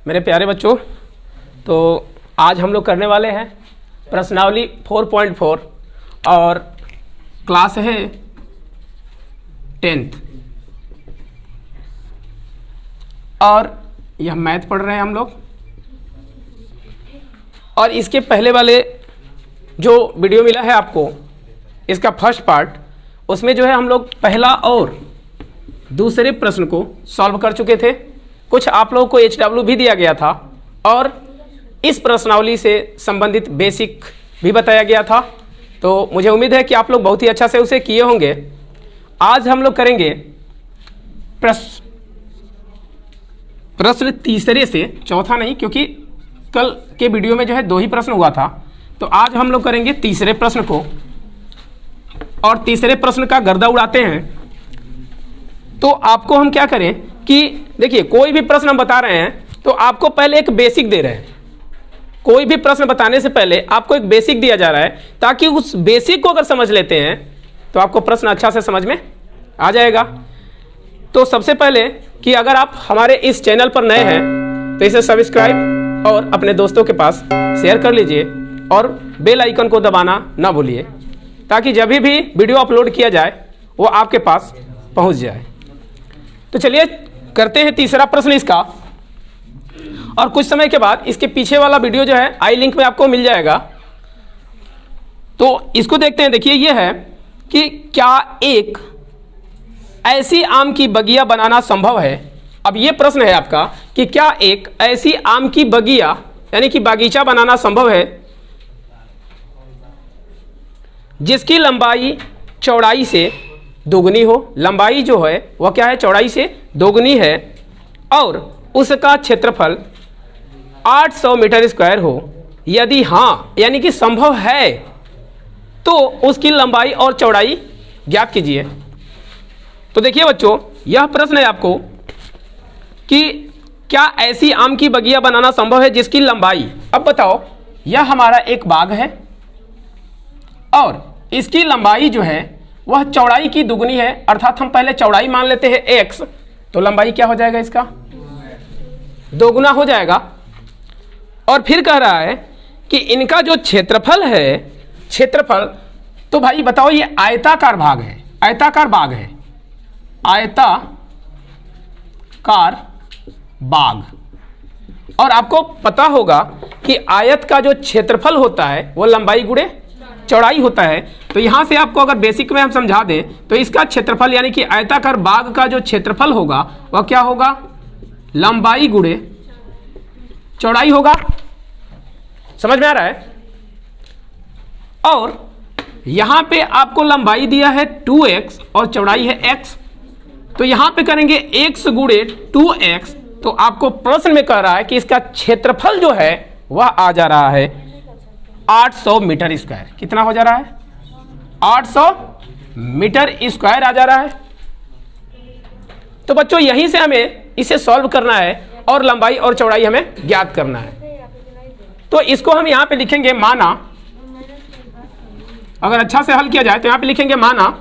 मेरे प्यारे बच्चों, तो आज हम लोग करने वाले हैं प्रश्नावली 4.4 और क्लास है 10th और यह मैथ पढ़ रहे हैं हम लोग। और इसके पहले वाले जो वीडियो मिला है आपको, इसका फर्स्ट पार्ट, उसमें जो है हम लोग पहला और दूसरे प्रश्न को सॉल्व कर चुके थे। कुछ आप लोगों को HW भी दिया गया था और इस प्रश्नावली से संबंधित बेसिक भी बताया गया था। तो मुझे उम्मीद है कि आप लोग बहुत ही अच्छा से उसे किए होंगे। आज हम लोग करेंगे प्रश्न तीसरे से चौथा नहीं, क्योंकि कल के वीडियो में जो है 2 ही प्रश्न हुआ था। तो आज हम लोग करेंगे तीसरे प्रश्न को और तीसरे प्रश्न का गर्दा उड़ाते हैं। तो आपको हम क्या करें कि देखिए, कोई भी प्रश्न हम बता रहे हैं तो आपको पहले एक बेसिक दे रहे हैं। कोई भी प्रश्न बताने से पहले आपको एक बेसिक दिया जा रहा है, ताकि उस बेसिक को अगर समझ लेते हैं तो आपको प्रश्न अच्छा से समझ में आ जाएगा। तो सबसे पहले कि अगर आप हमारे इस चैनल पर नए हैं तो इसे सब्सक्राइब और अपने दोस्तों के पास शेयर कर लीजिए और बेल आइकन को दबाना ना भूलिए, ताकि जब भी वीडियो अपलोड किया जाए वो आपके पास पहुंच जाए। तो चलिए करते हैं तीसरा प्रश्न इसका, और कुछ समय के बाद इसके पीछे वाला वीडियो जो है आई लिंक में आपको मिल जाएगा। तो इसको देखते हैं। देखिए, यह है कि क्या एक ऐसी आम की बगिया बनाना संभव है। अब ये प्रश्न है आपका कि क्या एक ऐसी आम की बगिया यानी कि बागीचा बनाना संभव है जिसकी लंबाई चौड़ाई से दोगुनी हो। लंबाई जो है वह क्या है, चौड़ाई से दोगुनी है, और उसका क्षेत्रफल 800 मीटर स्क्वायर हो। यदि हाँ यानी कि संभव है तो उसकी लंबाई और चौड़ाई ज्ञात कीजिए। तो देखिए बच्चों, यह प्रश्न है आपको कि क्या ऐसी आम की बगिया बनाना संभव है जिसकी लंबाई, अब बताओ, यह हमारा एक बाग है और इसकी लंबाई जो है वह चौड़ाई की दुगुनी है, अर्थात हम पहले चौड़ाई मान लेते हैं x, तो लंबाई क्या हो जाएगा, इसका दोगुना हो जाएगा। और फिर कह रहा है कि इनका जो क्षेत्रफल है, क्षेत्रफल, तो भाई बताओ, ये आयताकार भाग है, आयताकार बाग है, आयताकार बाग। और आपको पता होगा कि आयत का जो क्षेत्रफल होता है वो लंबाई गुणे चौड़ाई होता है। तो यहां से आपको अगर बेसिक में हम समझा दें तो इसका क्षेत्रफल यानी कि आयताकार बाग का जो क्षेत्रफल होगा वह क्या होगा, लंबाई गुणे चौड़ाई होगा। समझ में आ रहा है। और यहां पे आपको लंबाई दिया है 2x और चौड़ाई है x, तो यहां पे करेंगे x गुणे 2x। तो आपको प्रश्न में कह रहा है कि इसका क्षेत्रफल जो है वह आ जा रहा है 800 मीटर स्क्वायर। कितना हो जा रहा है, 800 मीटर स्क्वायर आ जा रहा है। तो बच्चों, यहीं से हमें इसे सॉल्व करना है और लंबाई और चौड़ाई हमें ज्ञात करना है। तो इसको हम यहां पे लिखेंगे माना, अगर अच्छा से हल किया जाए तो यहां पे लिखेंगे माना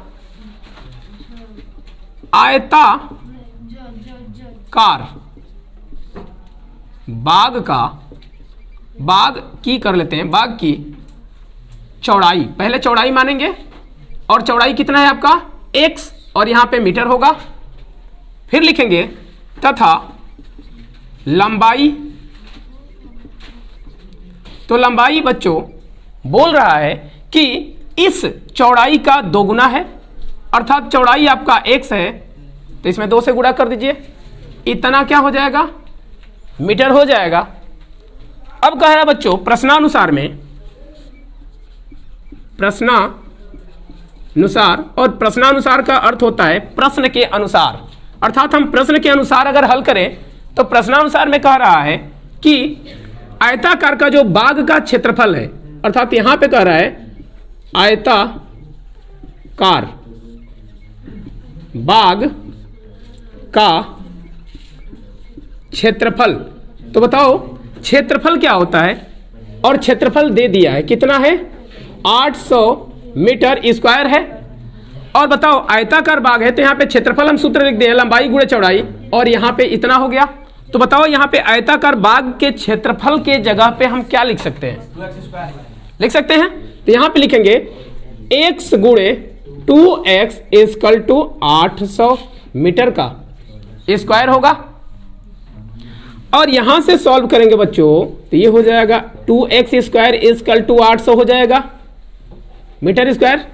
आयताकार बाग का, बाग की कर लेते हैं, बाग की चौड़ाई, पहले चौड़ाई मानेंगे, और चौड़ाई कितना है आपका x, और यहां पे मीटर होगा। फिर लिखेंगे तथा लंबाई, तो लंबाई बच्चों बोल रहा है कि इस चौड़ाई का दोगुना है, अर्थात चौड़ाई आपका x है तो इसमें 2 से गुणा कर दीजिए, इतना क्या हो जाएगा, मीटर हो जाएगा। अब कह रहा बच्चों प्रश्नानुसार में, प्रश्नानुसार, और प्रश्नानुसार का अर्थ होता है प्रश्न के अनुसार, अर्थात हम प्रश्न के अनुसार अगर हल करें तो प्रश्नानुसार में कह रहा है कि आयताकार का जो बाग का क्षेत्रफल है, अर्थात यहां पे कह रहा है आयताकार बाग का क्षेत्रफल। तो बताओ क्षेत्रफल क्या होता है, और क्षेत्रफल दे दिया है, कितना है, 800 मीटर स्क्वायर है। और बताओ आयताकार बाग है तो यहाँ पे क्षेत्रफल हम सूत्र लिख दिए, लंबाई गुणे चौड़ाई, और यहाँ पे इतना हो गया। तो बताओ यहाँ पे आयताकार बाग के क्षेत्रफल के जगह पे हम क्या लिख सकते हैं? लिख सकते हैं। तो यहाँ पे लिखेंगे x गुणे 2x इक्वल टू 800 मीटर का स्क्वायर होगा। और यहां से सॉल्व करेंगे बच्चों तो ये हो जाएगा 2x स्क्वायर इक्वल टू 800 हो जाएगा मीटर स्क्वायर।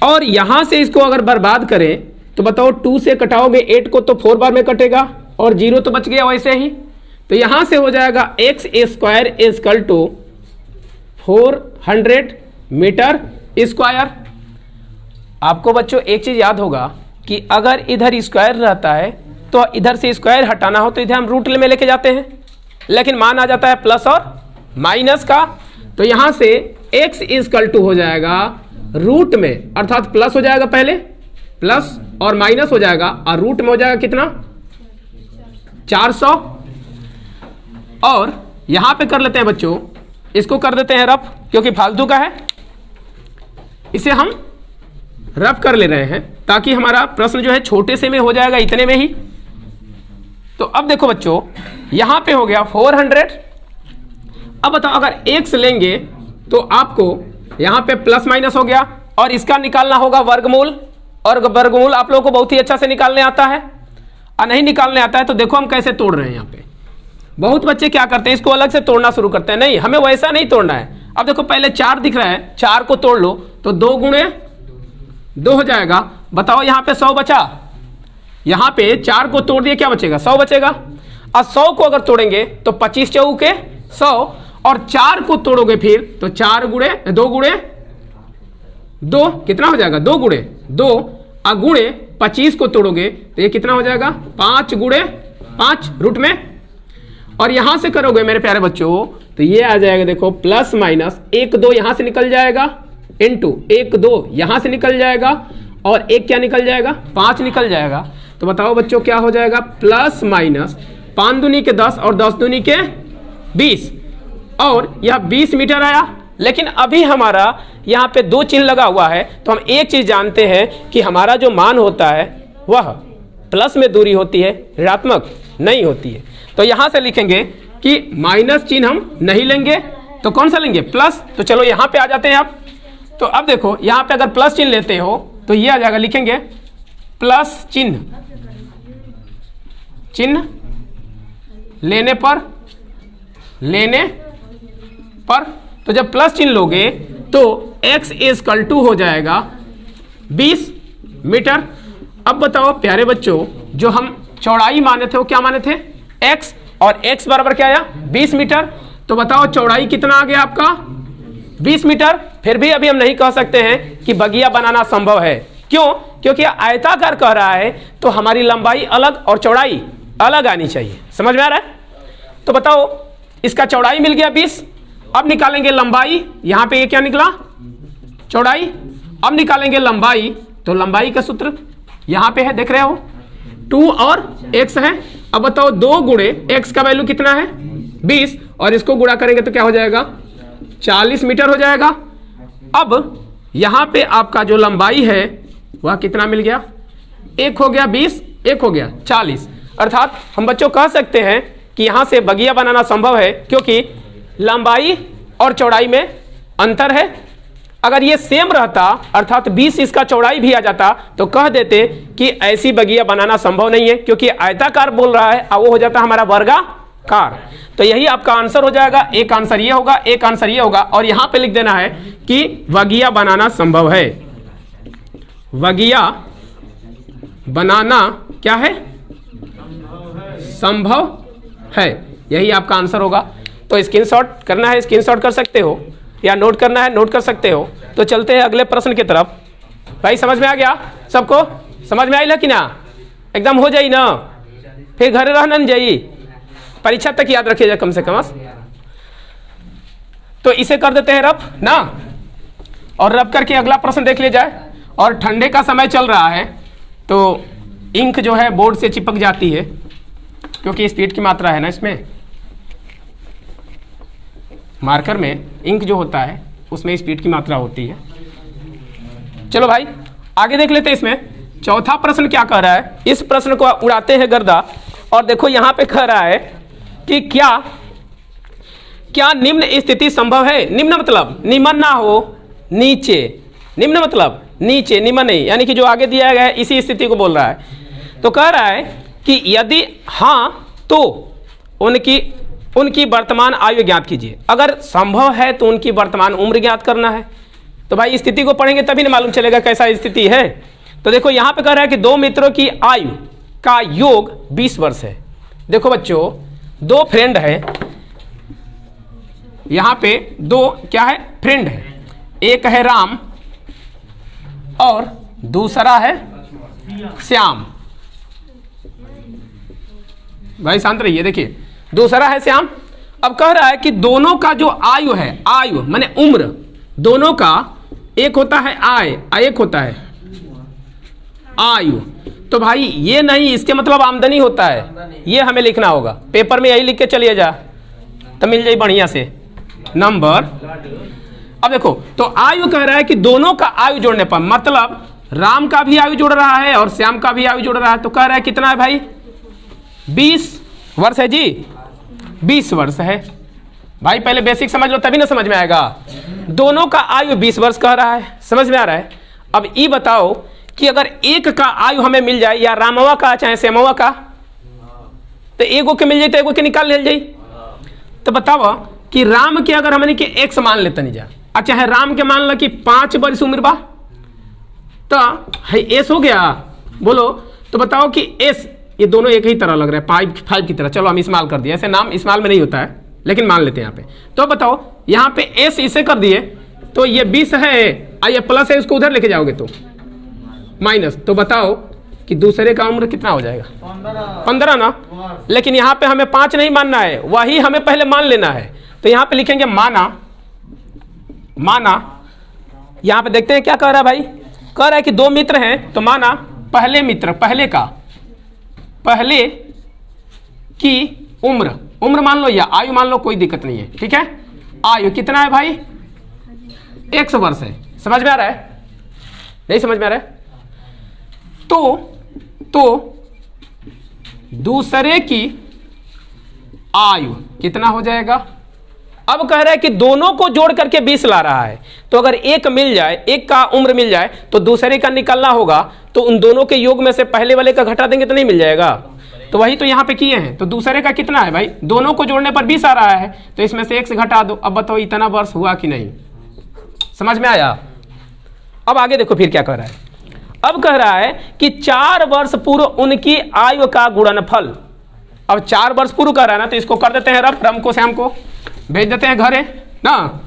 और यहां से इसको अगर बर्बाद करें तो बताओ 2 से कटाओगे 8 को तो 4 बार में कटेगा और 0 तो बच गया वैसे ही। तो यहां से हो जाएगा x square equal to 400 metre square. आपको बच्चों एक चीज याद होगा कि अगर इधर स्क्वायर रहता है तो इधर से स्क्वायर हटाना हो तो इधर हम रूट में लेके जाते हैं, लेकिन मान आ जाता है प्लस और माइनस का। तो यहां से x इक्वल टू हो जाएगा रूट में, अर्थात प्लस हो जाएगा, पहले प्लस और माइनस हो जाएगा और रूट में हो जाएगा कितना 400। और यहां पे कर लेते हैं बच्चों, इसको कर देते हैं रफ क्योंकि फालतू का है, इसे हम रफ कर ले रहे हैं ताकि हमारा प्रश्न जो है छोटे से में हो जाएगा, इतने में ही। तो अब देखो बच्चों यहां पे हो गया 400। अब बताओ अगर x लेंगे तो आपको यहां पे प्लस माइनस हो गया और इसका निकालना होगा वर्गमूल। और वर्गमूल आप लोगों को बहुत ही अच्छा से निकालने आता है, और नहीं निकालने आता है तो देखो हम कैसे तोड़ रहे हैं। यहाँ पे बहुत बच्चे क्या करते हैं, इसको अलग से तोड़ना शुरू करते हैं। नहीं, हमें वैसा नहीं तोड़ना है। अब देखो पहले 4 दिख रहा है, 4 को तोड़ लो तो 2 गुणे 2 हो जाएगा। बताओ यहाँ पे 100 बचा, यहाँ पे 4 को तोड़ दिए क्या बचेगा 100 बचेगा। और 100 को अगर तोड़ेंगे तो 25 चौके 100, और 4 को तोड़ोगे फिर तो 4 गुणे 2 गुणे 2 कितना हो जाएगा 2 गुणे 2, और गुणे 25 को तोड़ोगे तो ये कितना हो जाएगा 5 गुणे 5 रूट में। और यहां से करोगे मेरे प्यारे बच्चों तो ये आ जाएगा देखो प्लस माइनस 1 2 यहां से निकल जाएगा, इंटू 1 2 यहां से निकल जाएगा, और 1 क्या निकल जाएगा 5 निकल जाएगा। तो बताओ बच्चों क्या हो जाएगा प्लस माइनस 5 दूनी के 10 और 10 दूनी के 20, और यह 20 मीटर आया। लेकिन अभी हमारा यहाँ पे 2 चिन्ह लगा हुआ है, तो हम एक चीज जानते हैं कि हमारा जो मान होता है वह प्लस में दूरी होती है, ऋणात्मक नहीं होती है। तो यहां से लिखेंगे कि माइनस चिन्ह हम नहीं लेंगे, तो कौन सा लेंगे प्लस। तो चलो यहां पे आ जाते हैं आप। तो अब देखो यहां पे अगर प्लस चिन्ह लेते हो तो ये आ जाएगा, लिखेंगे प्लस चिन्ह लेने पर तो जब प्लस चिन्ह लोगे तो x इक्वल टू हो जाएगा 20 मीटर। अब बताओ प्यारे बच्चों जो हम चौड़ाई माने थे वो क्या माने थे x, और x बराबर क्या आया 20 मीटर। तो बताओ चौड़ाई कितना आ गया आपका 20 मीटर। फिर भी अभी हम नहीं कह सकते हैं कि बगिया बनाना संभव है। क्यों? क्योंकि आयताकार कह रहा है तो हमारी लंबाई अलग और चौड़ाई अलग आनी चाहिए। समझ में आ रहा है? तो बताओ इसका चौड़ाई मिल गया 20, अब निकालेंगे लंबाई। यहां पे ये क्या निकला चौड़ाई। अब निकालेंगे लंबाई, तो लंबाई का सूत्र यहां पे है, देख रहे हो 2 और x है। अब बताओ 2 गुणे x का वैल्यू कितना है 20, और इसको गुणा करेंगे तो क्या हो जाएगा 40 मीटर हो जाएगा। अब यहां पे आपका जो लंबाई है वह कितना मिल गया, 1 हो गया 20, 1 हो गया 40। अर्थात हम बच्चों कह सकते हैं कि यहां से बगिया बनाना संभव है क्योंकि लंबाई और चौड़ाई में अंतर है। अगर ये सेम रहता अर्थात 20 इसका चौड़ाई भी आ जाता तो कह देते कि ऐसी बगिया बनाना संभव नहीं है, क्योंकि आयताकार बोल रहा है और वो हो जाता हमारा वर्गाकार। तो यही आपका आंसर हो जाएगा। एक आंसर ये होगा, एक आंसर ये होगा, और यहां पे लिख देना है कि बगिया बनाना संभव है। बगिया बनाना क्या है संभव है, यही आपका आंसर होगा। तो स्क्रीनशॉट करना है स्क्रीनशॉट कर सकते हो, या नोट करना है नोट कर सकते हो। तो चलते हैं अगले प्रश्न की तरफ। भाई समझ में आ गया सबको? समझ में आई कि ना? एकदम हो जाई ना, फिर घर रहना नहीं जाई, परीक्षा तक याद रखिएगा कम से कम। तो इसे कर देते हैं रफ ना, और रफ करके अगला प्रश्न देख लिया जाए। और ठंडे का समय चल रहा है तो इंक जो है बोर्ड से चिपक जाती है, क्योंकि स्पीड की मात्रा है ना इसमें, मार्कर में इंक जो होता है उसमें स्पीड की मात्रा होती है। चलो भाई आगे देख लेते हैं। इसमें चौथा प्रश्न क्या कह रहा है, इस प्रश्न को उड़ाते हैं गर्दा। और देखो यहां पे कह रहा है कि क्या निम्न स्थिति संभव है। निम्न मतलब निम्न ना हो, नीचे। निम्न मतलब नीचे, निम्न नहीं, यानी कि जो आगे दिया गया है इसी स्थिति को बोल रहा है। तो कह रहा है कि यदि हाँ तो उनकी वर्तमान आयु ज्ञात कीजिए। अगर संभव है तो उनकी वर्तमान उम्र ज्ञात करना है। तो भाई स्थिति को पढ़ेंगे तभी ना मालूम चलेगा कैसा स्थिति है। तो देखो यहां पे कह रहा है कि दो मित्रों की आयु का योग 20 वर्ष है। देखो बच्चों, दो फ्रेंड है, यहां पे दो क्या है, फ्रेंड है। एक है राम और दूसरा है श्याम। भाई शांत रहिए। देखिए दूसरा है श्याम। अब कह रहा है कि दोनों का जो आयु है, आयु माने उम्र, दोनों का एक होता है आय, एक होता है आयु। तो भाई ये नहीं, इसके मतलब आमदनी होता है, ये हमें लिखना होगा। पेपर में यही लिख के चलिए जा तो मिल जाए बढ़िया से नंबर। अब देखो तो आयु कह रहा है कि दोनों का आयु जोड़ने पर, मतलब राम का भी आयु जुड़ रहा है और श्याम का भी आयु जुड़ रहा है। तो कह रहा है कितना है भाई, 20 वर्ष है जी, 20 वर्ष है। भाई पहले बेसिक समझ लो तभी ना समझ में आएगा। दोनों का आयु 20 वर्ष कह रहा है, समझ में आ रहा है। अब ये बताओ कि अगर एक का आयु हमें मिल जाए, या रामवा का चाहे श्यामवा का, तो एगो के मिल जाए तो एगो के निकाल ले जाए। तो बताओ कि राम के अगर हमने के एक्स मान लेते नहीं जा, अच्छा है राम के मान लो कि 5 वर्ष उम्र बा, तो है एस हो गया बोलो। तो बताओ कि एस, ये दोनों एक ही तरह लग रहा है, 5 की तरह। चलो हम इस्तेमाल कर दिए, ऐसे नाम इस्तेमाल में नहीं होता है लेकिन मान लेते हैं यहाँ पे। तो बताओ यहाँ पे एस इसे कर दिए तो ये 20 है, ये प्लस है, इसको उधर लेके जाओगे तो माइनस। तो बताओ कि दूसरे का उम्र कितना हो जाएगा, 15 ना। लेकिन यहाँ पे हमें 5 नहीं मानना है, वही हमें पहले मान लेना है। तो यहाँ पे लिखेंगे माना। यहाँ पे देखते हैं क्या कह रहा है भाई। कह रहा है कि दो मित्र हैं, तो माना पहले मित्र, पहले की उम्र मान लो या आयु मान लो, कोई दिक्कत नहीं है, ठीक है। आयु कितना है भाई, 100 वर्ष है। समझ में आ रहा है, नहीं समझ में आ रहा है। तो दूसरे की आयु कितना हो जाएगा। अब कह रहा है कि दोनों को जोड़ करके 20 ला रहा है। तो अगर एक मिल जाए, एक का उम्र मिल जाए तो दूसरे का निकलना होगा। तो उन दोनों के योग में से पहले वाले का घटा देंगे तो नहीं मिल जाएगा। तो वही तो यहाँ पे किए हैं। तो दूसरे का कितना है भाई, दोनों को जोड़ने पर 20 आ रहा है, तो इसमें से 1 से घटा दो। अब बताओ इतना वर्ष हुआ कि नहीं, समझ में आया। अब आगे देखो फिर क्या कह रहा है। अब कह रहा है कि 4 वर्ष पूर्व उनकी आयु का गुणनफल। अब 4 वर्ष पूर्व कह रहा है ना, तो इसको कर देते हैं रफ, राम को श्याम को भेज देते हैं घरे ना।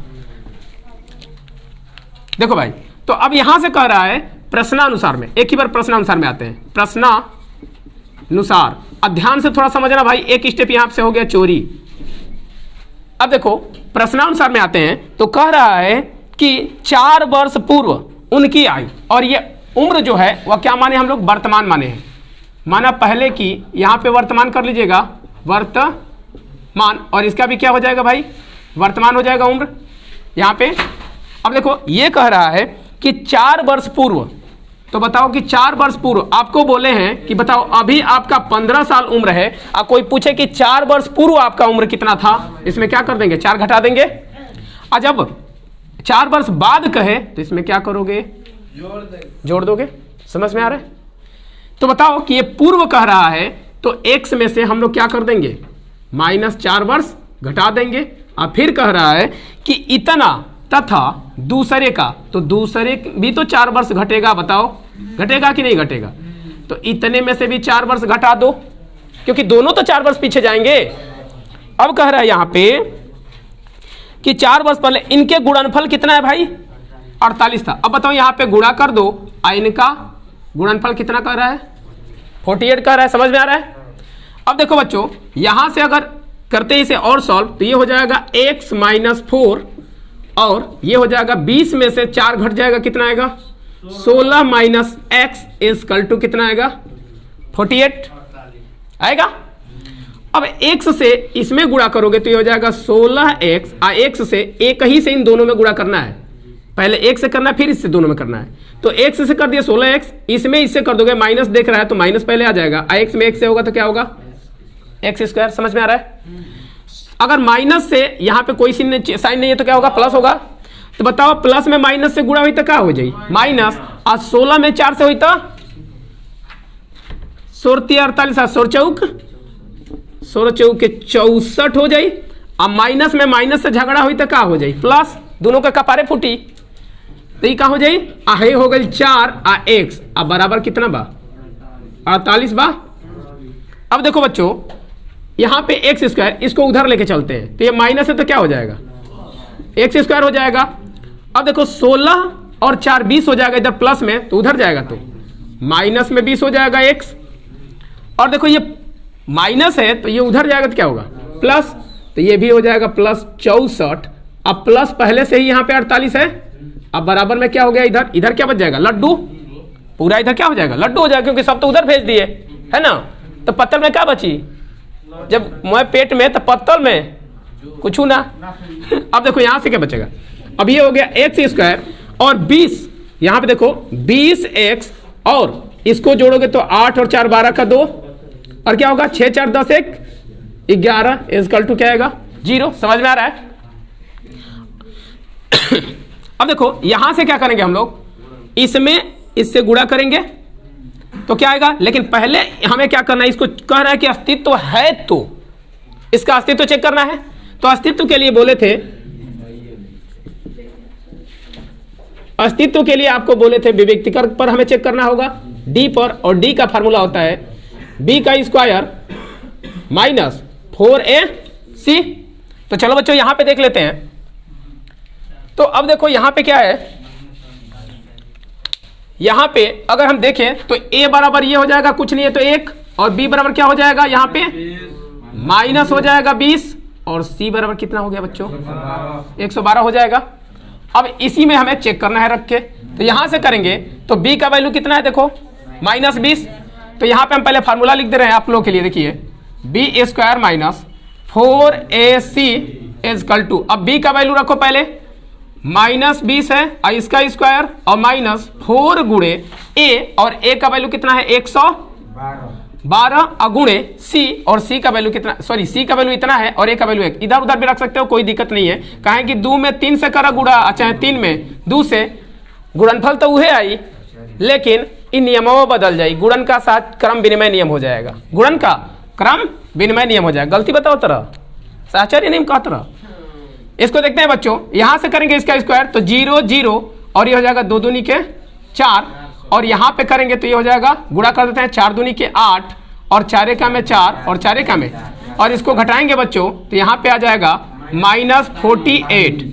देखो भाई, तो अब यहां से कह रहा है प्रश्नानुसार में, एक ही बार प्रश्नानुसार में आते हैं। प्रश्नानुसार, अब ध्यान से थोड़ा समझना भाई, एक स्टेप यहां से हो गया चोरी। अब देखो प्रश्नानुसार में आते हैं। तो कह रहा है कि 4 वर्ष पूर्व उनकी आयु, और ये उम्र जो है वह क्या माने हम लोग, वर्तमान माने हैं। माना पहले की, यहां पे वर्तमान कर लीजिएगा, वर्तमान, और इसका भी क्या हो जाएगा भाई, वर्तमान हो जाएगा उम्र यहां पे। अब देखो ये कह रहा है कि 4 वर्ष पूर्व। तो बताओ कि 4 वर्ष पूर्व आपको बोले हैं कि बताओ अभी आपका 15 साल उम्र है, और कोई पूछे कि 4 वर्ष पूर्व आपका उम्र कितना था, इसमें क्या कर देंगे, 4 घटा देंगे। और जब 4 वर्ष बाद कहे तो इसमें क्या करोगे, जोड़ दोगे। समझ में आ रहा है। तो बताओ कि ये पूर्व कह रहा है, तो x में से हम लोग क्या कर देंगे, -4 वर्ष घटा देंगे। और फिर कह रहा है कि इतना तथा दूसरे का, तो दूसरे भी तो 4 वर्ष घटेगा। बताओ घटेगा कि नहीं घटेगा। तो इतने में से भी 4 वर्ष घटा दो, क्योंकि दोनों तो 4 वर्ष पीछे जाएंगे। अब कह रहा है यहां पे कि 4 वर्ष पहले इनके गुणनफल कितना है भाई, 48 था। अब बताओ यहाँ पे गुणा कर दो, इनका गुणनफल कितना कर रहा है, 48 कर रहा है। समझ में आ रहा है। अब देखो बच्चों, यहां से अगर करते इसे और सॉल्व, तो ये हो जाएगा x - 4, और ये हो जाएगा 20 में से 4 घट जाएगा, कितना आएगा, 16 - x = कितना आएगा, 48 आएगा। अब x से इसमें गुणा करोगे तो ये हो जाएगा 16x, x से एक ही से इन दोनों में गुणा करना है। पहले एक से करना है, फिर इससे दोनों में करना है। तो x से कर दिया 16x, इसमें इससे कर दोगे, माइनस देख रहा है तो माइनस पहले आ जाएगा, x में 1 से होगा तो क्या होगा, एक्स स्क्वायर। समझ में आ रहा है? अगर माइनस से यहाँ पे कोई साइन नहीं है तो क्या होगा? प्लस होगा। तो बताओ प्लस में माइनस से गुणा हुई तो क्या हो जाए? माइनस। आज 16 में 4 से हुई तो 16 16 चौक 64 हो जाए। अब माइनस में माइनस से झगड़ा हुई तो क्या हो जाए? प्लस। दोनों का कपारे फूटी तो ये क्या हो जाए? आहे हो गई 4 आ एक्स। अब बराबर कितना बा? 48 बा। अब देखो बच्चों यहाँ पे एक्स स्क्वायर, इसको उधर लेके चलते हैं तो ये माइनस है तो क्या हो जाएगा? एक्स स्क्वायर हो जाएगा। अब देखो 16 और 4 20 हो जाएगा इधर प्लस में, तो उधर जाएगा तो माइनस में 20 हो जाएगा एक्स। और देखो ये माइनस है तो ये उधर जाएगा तो क्या होगा? प्लस। तो ये भी हो जाएगा प्लस 64। अब प्लस पहले से ही यहाँ पे 48 है। अब बराबर में क्या हो गया? इधर इधर क्या बच जाएगा? लड्डू। पूरा इधर क्या हो जाएगा? लड्डू हो जाएगा, क्योंकि सब तो उधर भेज दिए है ना। तो पत्तल में क्या बची? जब मैं पेट में तो पत्तल में कुछ ना। अब देखो यहाँ से क्या बचेगा? अब ये हो गया एक्स स्क्वायर और 20, यहाँ पे देखो 20x और इसको जोड़ोगे तो 8 और 4 12 का 2 और क्या होगा? 6 4 10 1 11 इक्वल टू क्या आएगा? 0। समझ में आ रहा है? अब देखो यहां से क्या करेंगे हम लोग? इसमें इससे गुणा करेंगे तो क्या आएगा? लेकिन पहले हमें क्या करना है? इसको कह रहा है कि अस्तित्व है तो इसका अस्तित्व चेक करना है। तो अस्तित्व के लिए बोले थे, अस्तित्व के लिए आपको बोले थे विभक्तिकर पर हमें चेक करना होगा डी पर, और डी का फार्मूला होता है बी का स्क्वायर माइनस 4ac। तो चलो बच्चों यहां पे देख लेते हैं। तो अब देखो यहां पे क्या है? यहां पे अगर हम देखें तो a बराबर ये हो जाएगा कुछ नहीं है तो 1, और b बराबर क्या हो जाएगा? यहां पे माइनस हो जाएगा 20, और c बराबर कितना हो गया बच्चों? 112 हो जाएगा। अब इसी में हमें चेक करना है रख के, तो यहां से करेंगे तो b का वैल्यू कितना है? देखो माइनस 20। तो यहां पे हम पहले फार्मूला लिख दे रहे हैं आप लोगों के लिए। देखिए b square minus 4ac equal to, अब b का वैल्यू रखो पहले, माइनस 20 है और इसका स्क्वायर और माइनस 4 गुणे a, और a का वैल्यू कितना है? 112 अगुणे c, और c का वैल्यू कितना? सॉरी c का वैल्यू इतना है और a का वैल्यू 1। इधर उधर भी रख सकते हो, कोई दिक्कत नहीं है। कहा कि 2 में 3 से करा गुणा, चाहे 3 में 2 से, गुणनफल तो वह आई लेकिन इन नियमों बदल जाए। गुणन का साथ क्रम विनिमय नियम हो जाएगा। गुणन का क्रम विनिमय नियम हो जाएगा। गलती बताओ तरह, साहचर्य नियम का तरह। इसको देखते हैं बच्चों, यहां से करेंगे इसका स्क्वायर तो 0 0, और ये हो जाएगा 2 दूनी के 4, और यहां पे करेंगे तो ये हो जाएगा, गुणा कर देते हैं 4 दूनी के 8 और 4 एका में 4 और 4 एका में, और इसको घटाएंगे बच्चों तो यहां पे आ जाएगा माइनस 48,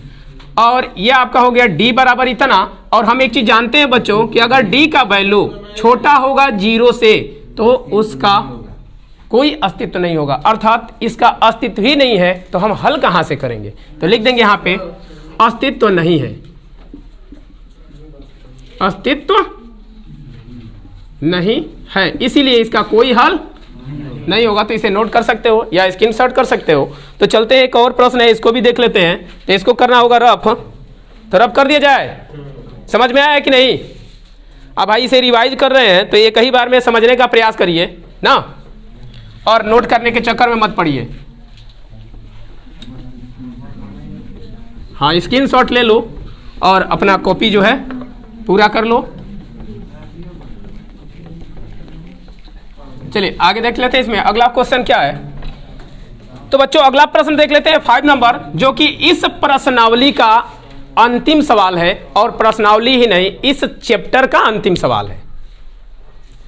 और ये आपका हो गया d बराबर इतना। और हम एक चीज जानते हैं बच्चों कि अगर d का वैल्यू छोटा होगा 0 से तो उसका कोई अस्तित्व नहीं होगा, अर्थात इसका अस्तित्व ही नहीं है। तो हम हल कहां से करेंगे? तो लिख देंगे यहां पे अस्तित्व नहीं है, अस्तित्व नहीं है, इसीलिए इसका कोई हल नहीं होगा। तो इसे नोट कर सकते हो या स्क्रीनशॉट कर सकते हो। तो चलते हैं, एक और प्रश्न है, इसको भी देख लेते हैं। तो इसको करना होगा रफ, तो रफ कर दिया जाए। समझ में आया कि नहीं? अब भाई इसे रिवाइज कर रहे हैं तो ये कई बार में समझने का प्रयास करिए ना, और नोट करने के चक्कर में मत पड़िए। हाँ स्क्रीनशॉट ले लो और अपना कॉपी जो है पूरा कर लो। चलिए आगे देख लेते हैं। इसमें अगला क्वेश्चन क्या है? तो बच्चों अगला प्रश्न देख लेते हैं 5 नंबर, जो कि इस प्रश्नावली का अंतिम सवाल है, और प्रश्नावली ही नहीं इस चैप्टर का अंतिम सवाल है।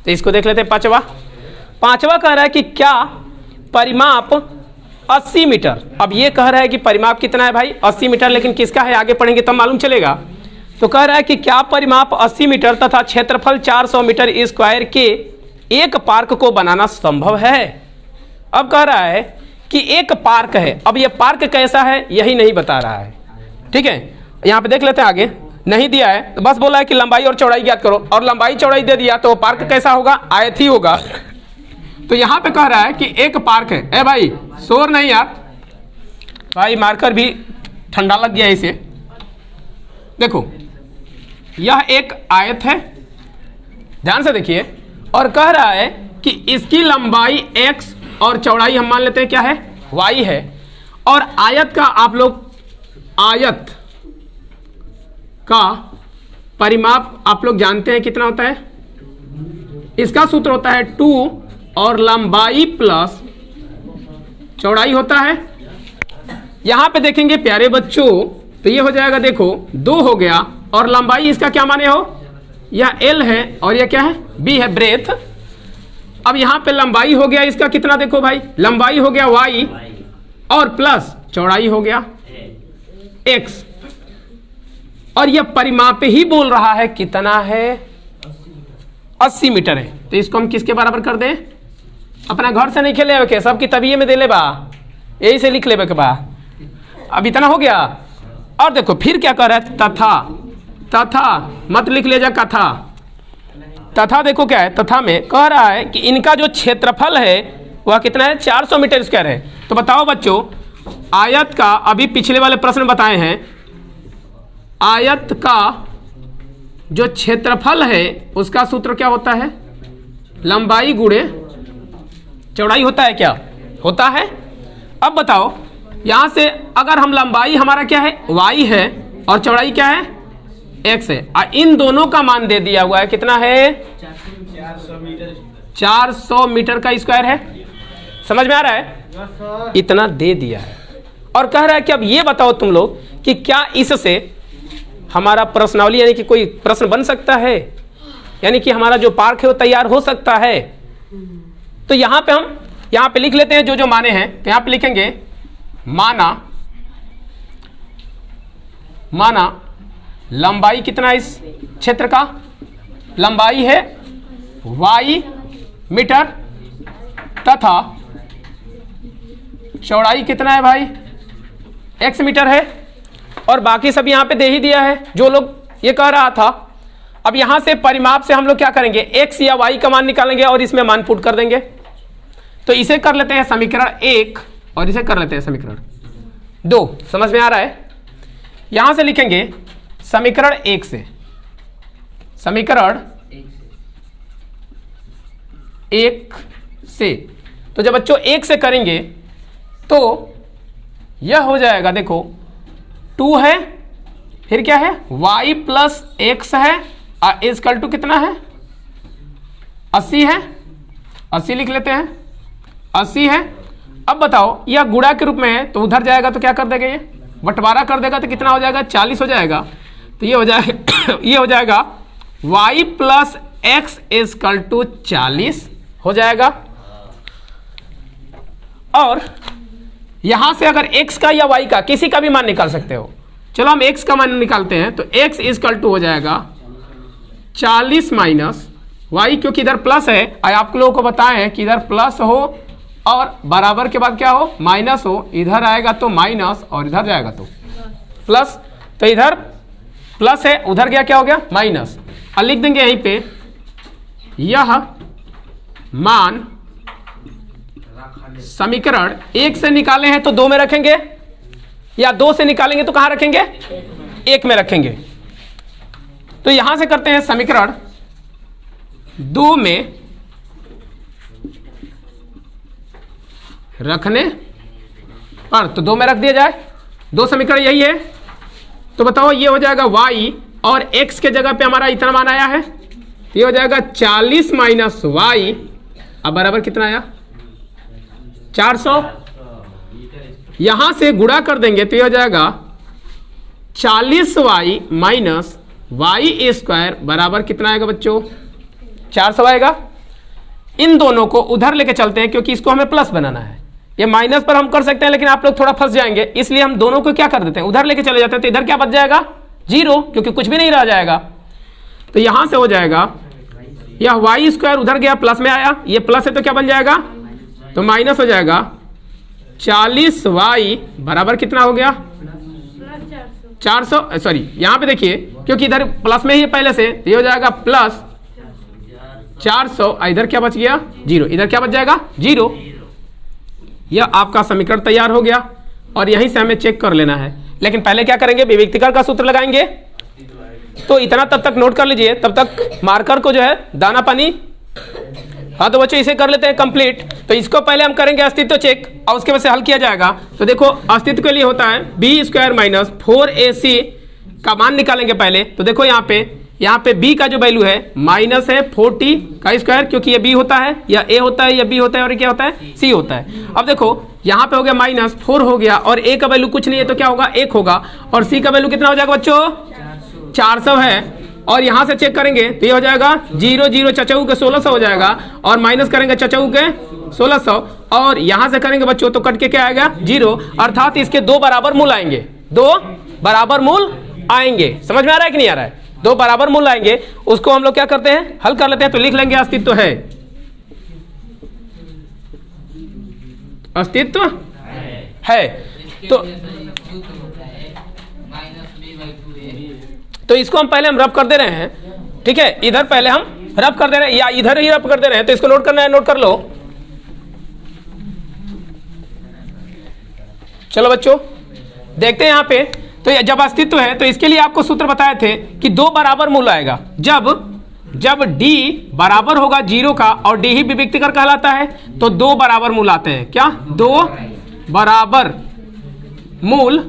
तो इसको देख लेते हैं। पांचवा कह रहा है कि क्या परिमाप 80 मीटर। अब ये कह रहा है कि परिमाप कितना है भाई? 80 मीटर, लेकिन किसका है आगे पढ़ेंगे तब मालूम चलेगा। तो कह रहा है कि क्या परिमाप 80 मीटर तथा क्षेत्रफल 400 मीटर स्क्वायर के एक पार्क को बनाना संभव है। अब कह रहा है कि एक पार्क है। अब ये पार्क कैसा है यही नहीं बता रहा है, ठीक है। यहाँ पे देख लेते हैं, आगे नहीं दिया है तो बस बोला है कि लंबाई और चौड़ाई ज्ञात करो, और लंबाई चौड़ाई दे दिया तो पार्क कैसा होगा? आयत ही होगा। तो यहाँ पे कह रहा है कि एक पार्क है। ए भाई शोर नहीं यार, भाई मार्कर भी ठंडा लग गया इसे। देखो यह एक आयत है, ध्यान से देखिए, और कह रहा है कि इसकी लंबाई x और चौड़ाई हम मान लेते हैं क्या है, y है। और आयत का आप लोग, आयत का परिमाप आप लोग जानते हैं कितना होता है, इसका सूत्र होता है 2 और लंबाई प्लस चौड़ाई होता है। यहां पे देखेंगे प्यारे बच्चों, तो ये हो जाएगा, देखो 2 हो गया और लंबाई इसका क्या माने हो, यह l है और यह क्या है, b है, ब्रेथ। अब यहां पे लंबाई हो गया इसका कितना, देखो भाई लंबाई हो गया y और प्लस चौड़ाई हो गया x। और यह परिमाप ही बोल रहा है कितना है, 80 मीटर है। तो इसको हम किसके बराबर कर दें, अपना घर से नहीं खेले के, सबकी तबिये में दे ले बा, यही से लिख ले के बा। अब इतना हो गया। और देखो फिर क्या कर रहा है, तथा, तथा मत लिख ले जा कथा, तथा देखो क्या है, तथा में कह रहा है कि इनका जो क्षेत्रफल है वह कितना है, 400 मीटर स्क्वायर है। तो बताओ बच्चों, आयत का, अभी पिछले वाले प्रश्न बताए हैं, आयत का जो क्षेत्रफल है उसका सूत्र क्या होता है, लंबाई गुणे चौड़ाई होता है, क्या होता है। अब बताओ यहां से अगर हम, लंबाई हमारा क्या है, y है और चौड़ाई क्या है, x है, और इन दोनों का मान दे दिया हुआ है कितना है, 400 मीटर का स्क्वायर है। समझ में आ रहा है, इतना दे दिया है। और कह रहा है कि अब ये बताओ तुम लोग कि क्या इससे हमारा प्रश्नावली यानी कि कोई प्रश्न बन सकता है, यानी कि हमारा जो पार्क है वो तैयार हो सकता है। तो यहां पे हम यहां पे लिख लेते हैं जो जो माने हैं। तो यहां पे लिखेंगे माना, माना लंबाई कितना है इस क्षेत्र का, लंबाई है y मीटर तथा चौड़ाई कितना है भाई, x मीटर है। और बाकी सब यहां पे दे ही दिया है जो लोग ये कह रहा था। अब यहां से परिमाप से हम लोग क्या करेंगे, x या y का मान निकालेंगे और इसमें मान पुट कर देंगे। तो इसे कर लेते हैं समीकरण 1 और इसे कर लेते हैं समीकरण 2। समझ में आ रहा है। यहां से लिखेंगे समीकरण 1 से, समीकरण 1 से। तो जब बच्चों 1 से करेंगे तो यह हो जाएगा, देखो 2 है, फिर क्या है, y प्लस x है, इक्वल टू कितना है, 80 है, 80 लिख लेते हैं, 80 है। अब बताओ यह गुणा के रूप में है तो उधर जाएगा तो क्या कर देगा, ये बंटवारा कर देगा तो कितना हो जाएगा, 40 हो जाएगा। तो ये हो जाएगा ये हो जाएगा y plus x equal to 40 हो जाएगा। और यहां से अगर x का या y का किसी का भी मान निकाल सकते हो। चलो हम x का मान निकालते हैं। तो x इक्वल टू हो जाएगा 40 माइनस y, क्योंकि इधर प्लस है, आप लोगों को बताए हैं कि इधर प्लस हो और बराबर के बाद क्या हो, माइनस हो। इधर आएगा तो माइनस और इधर जाएगा तो प्लस। तो इधर प्लस है, उधर गया क्या हो गया, माइनस। और लिख देंगे यहीं पे यह मान समीकरण 1 से निकाले हैं तो 2 में रखेंगे, या 2 से निकालेंगे तो कहां रखेंगे, 1 में रखेंगे। तो यहां से करते हैं समीकरण 2 में रखने पर, तो 2 में रख दिया जाए। 2 समीकरण यही है। तो बताओ ये हो जाएगा y और x के जगह पे हमारा इतना मान आया है, ये हो जाएगा 40 माइनस y, अब बराबर कितना आया, 400। यहां से गुणा कर देंगे तो ये हो जाएगा 40y माइनस y स्क्वायर बराबर कितना आएगा बच्चों, 400 आएगा। इन दोनों को उधर लेके चलते हैं क्योंकि इसको हमें प्लस बनाना है। ये माइनस पर हम कर सकते हैं लेकिन आप लोग थोड़ा फंस जाएंगे, इसलिए हम दोनों को क्या कर देते हैं, उधर लेके चले जाते हैं। तो इधर क्या बच जाएगा, 0, क्योंकि कुछ भी नहीं रह जाएगा। तो यहां से हो जाएगा यह y स्क्वायर उधर गया प्लस में आया, ये प्लस है तो क्या बन जाएगा, तो माइनस हो जाएगा 40y बराबर कितना हो गया, 400। सॉरी यहां पे देखिए क्योंकि इधर प्लस में ही पहले से, ये हो जाएगा प्लस 400, इधर क्या बच गया, 0, इधर क्या बच जाएगा, 0। यह आपका समीकरण तैयार हो गया और यहीं से हमें चेक कर लेना है। लेकिन पहले क्या करेंगे, विभक्तीकरण का सूत्र लगाएंगे। तो इतना तब तक नोट कर लीजिए, तब तक मार्कर को जो है दाना पानी हाँ तो बच्चों इसे कर लेते हैं कंप्लीट। तो इसको पहले हम करेंगे अस्तित्व चेक और उसके बाद से हल किया जाएगा। तो देखो अस्तित्व के लिए होता है बी स्क्वायर माइनस 4ac का मान निकालेंगे पहले। तो देखो यहाँ पे b का जो वैल्यू है माइनस है 40 का स्क्वायर, क्योंकि ये b होता है या a होता है या b होता है और ये क्या होता है c होता है। अब देखो यहाँ पे हो गया माइनस 4 हो गया और a का वैल्यू कुछ नहीं है तो क्या होगा 1 होगा, और c का वैल्यू कितना हो जाएगा बच्चों 400 है। और यहाँ से चेक करेंगे तो ये हो जाएगा 0 0 चचाऊ के 1600 हो जाएगा, और माइनस करेंगे चचाऊ के 1600, और यहाँ से करेंगे बच्चों तो कट के क्या आएगा 0, अर्थात इसके 2 बराबर मूल आएंगे, 2 बराबर मूल आएंगे। समझ में आ रहा है कि नहीं आ रहा है? 2 बराबर मूल आएंगे, उसको हम लोग क्या करते हैं हल कर लेते हैं। तो लिख लेंगे अस्तित्व है, अस्तित्व है। तो इसको हम पहले रब कर दे रहे हैं, ठीक है, इधर पहले हम रब कर दे रहे हैं या इधर ही रब कर दे रहे हैं। तो इसको नोट करना है, नोट कर लो। चलो बच्चों देखते हैं यहाँ पे। तो जब अस्तित्व है तो इसके लिए आपको सूत्र बताए थे कि 2 बराबर मूल आएगा जब d बराबर होगा 0 का, और d ही विविक्तिकर कहलाता है, तो 2 बराबर मूल आते हैं। क्या 2 बराबर मूल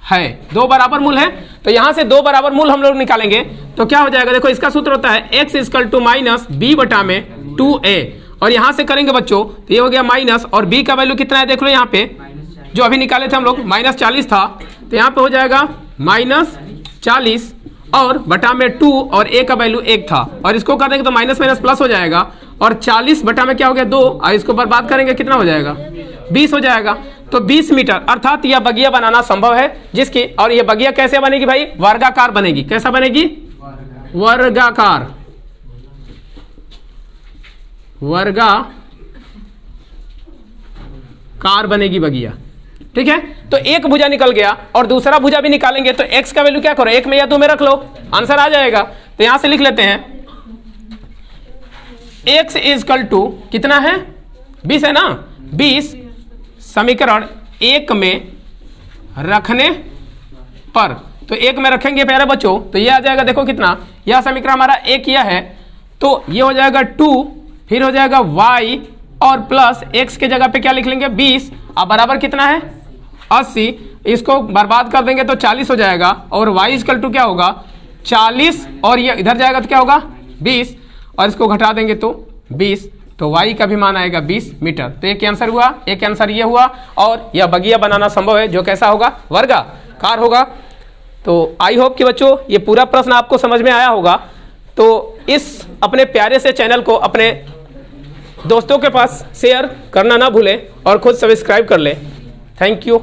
है, 2 बराबर मूल है। तो यहां से 2 बराबर मूल हम लोग निकालेंगे तो क्या हो जाएगा, देखो इसका सूत्र होता है x equal to minus b बटा में 2a, और यहां से करेंगे बच्चों तो ये हो गया माइनस, और b का वैल्यू कितना है देख लो, यहाँ पे जो अभी निकाले थे हम लोग माइनस 40 था, तो यहाँ पे हो जाएगा माइनस 40 और बटा में 2, और a का वैल्यू 1 था, और इसको कर देंगे तो माइनस माइनस प्लस हो जाएगा, और 40 बटा में क्या हो गया 2, और इसको बर्बाद करेंगे कितना हो जाएगा 20 हो जाएगा। तो 20 मीटर, अर्थात यह बगिया बनाना संभव है जिसकी, और यह बगिया कैसे बनेगी भाई, वर्गाकार बनेगी। कैसा बनेगी, वर्गाकार, वर्गाकार बनेगी बगिया, ठीक है। तो एक भुजा निकल गया और दूसरा भुजा भी निकालेंगे, तो x का वैल्यू क्या करो 1 में या 2 में रख लो, आंसर आ जाएगा। तो यहां से लिख लेते हैं x इक्वल टू कितना है 20 है ना, 20 समीकरण 1 में रखने पर, तो 1 में रखेंगे प्यारे बच्चों तो ये आ जाएगा, देखो कितना, यह समीकरण हमारा 1 किया है, तो ये हो जाएगा 2, फिर हो जाएगा y और प्लस x के जगह पे क्या लिख लेंगे 20, अब बराबर कितना है 80, इसको बर्बाद कर देंगे तो 40 हो जाएगा, और y इक्वल टू क्या होगा 40, और ये इधर जाएगा तो क्या होगा 20, और इसको घटा देंगे तो 20, तो y का भी मान आएगा 20 मीटर। तो एक आंसर हुआ, एक आंसर ये हुआ, और यह बगिया बनाना संभव है जो कैसा होगा, वर्गाकार होगा। तो आई होप कि बच्चों ये पूरा प्रश्न आपको समझ में आया होगा। तो इस अपने प्यारे से चैनल को अपने दोस्तों के पास शेयर करना ना भूलें और खुद सब्सक्राइब कर लें। Thank you.